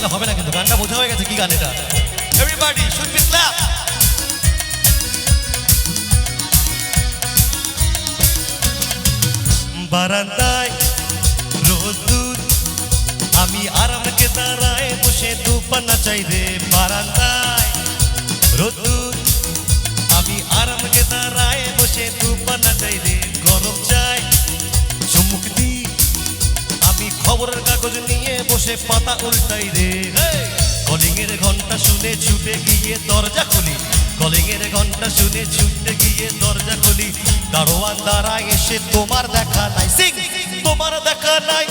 তাহলে হবে না, কিন্তু গানটা বোঝা হয়ে গেছে কি গান এটা। Everybody should be clap. বারান্দায় রোদ্দুর, আমি আরামকে দাঁড়ায় বসে দুপানা চাই রে। বারান্দায় রোদ্দুর, আমি আরামকে দাঁড়ায় বসে দুপানা চাই রে। গরম চাই চুমুক দি, আমি খবরের কাগজ নিয়ে বসে পাতা উল্টাই রে। কলিং এর ঘন্টা শুনে ছুটে গিয়ে দরজা খুলি, কলিং এর ঘন্টা শুনে ছুটে গিয়ে দরজা খুলি। দারোয়ান দাঁড়ায় এসে তোমার দেখা নাই, সিং তোমার দেখা নাই,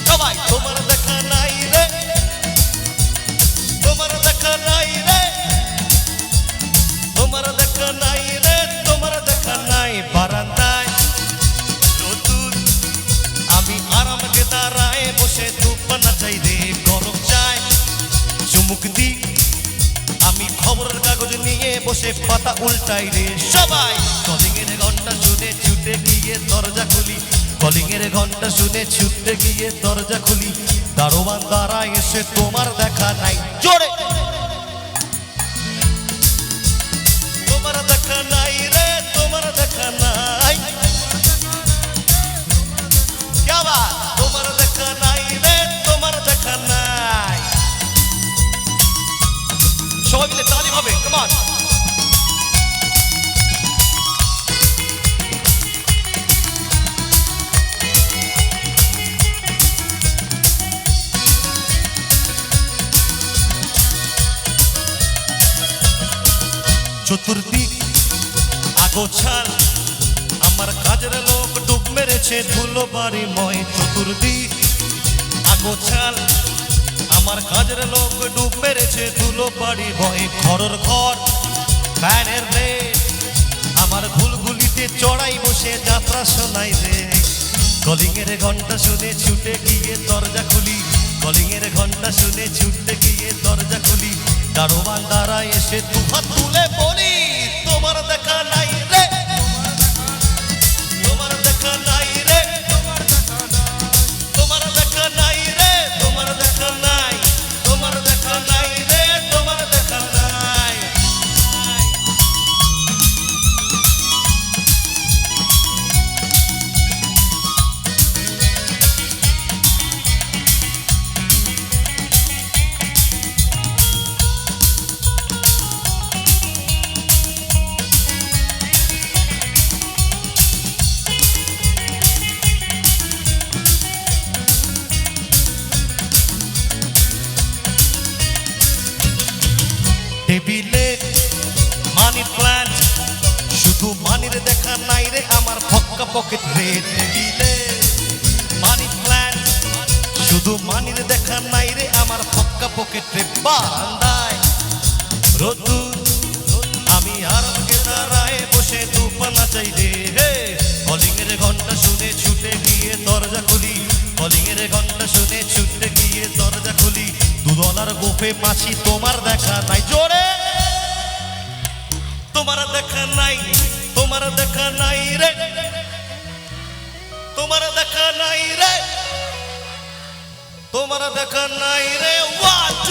সবাই তোমার দেখা নাই রে, তোমার দেখা নাই রে, তোমার দেখা নাই রে, তোমার দেখা নাই। বারান্দায় রোদ্দুর, আমি আরামকে দাঁড়ায় বসে দুপানা চাই রে। গরম চাই চুমুক দি, আমি খবরের কাগজ নিয়ে বসে পাতা উল্টাই রে। সবাই কলিং এর ঘন্টা শুনে ছুটে গিয়ে দরজা খুলি, কলিং এর ঘন্টা শুনে ছুটে গিয়ে দরজা খুলি। দারোয়ান দাঁড়ায় এসে তোমার দেখা নাই, জোরে তোমার দেখা নাই রে, তোমার দেখা নাই। क्या बात, তোমার দেখা নাই রে, তোমার দেখা নাই। সবাই মিলে তালি হবে, কাম অন। চতুর্দিক আগোছাল, আমার কাজের লোক ডুব মেরেছে ধুলো বাড়ি ময়। চতুর্দিক আগোছাল, আমার কাজের লোক ডুব মেরেছে ধুলো বাড়ি ময়। ঘরের ঘর ফ্যানের রে, আমার ঘুলঘুলিতে চড়াই বসে যাত্রা শোনাই রে। কলিং এর ঘন্টা শুনে ছুটে গিয়ে দরজা খুলি, কলিং এর ঘন্টা শুনে ছুটে গিয়ে দরজা খুলি। দারোয়ান দাঁড়ায় এসে দুহাত তুলে বলি তোমার দেখা নাই রে, তোমার দেখা নাই রে, তোমার দেখা নাই রে, তোমার দেখা নাই, তোমার দেখা নাই রে, তোমার দেখা নাই। টেবিলে মানি প্ল্যান্ট, শুধু মানির দেখা নাই রে, আমার ফক্কা পকেট রে। টেবিলে মানি প্ল্যান্ট, শুধু মানির দেখা নাই রে, আমার ফক্কা পকেট রে। বারান্দায় রোদ্দুর, আমি আরামকে দাঁড়ায় বসে দুপানা চাই রে। কলিং এর ঘন্টা শুনে ছুটে গিয়ে দরজা খুলি, কলিং এর ঘন্টা শুনে ছুটে গিয়ে দরজা খুলি। $2 গোফে মাছি তোমার দেখা নাই, জোরে তোমার দেখা নাই, তোমার দেখা নাই রে, তোমার দেখা নাই রে, তোমার দেখা নাই রে। 1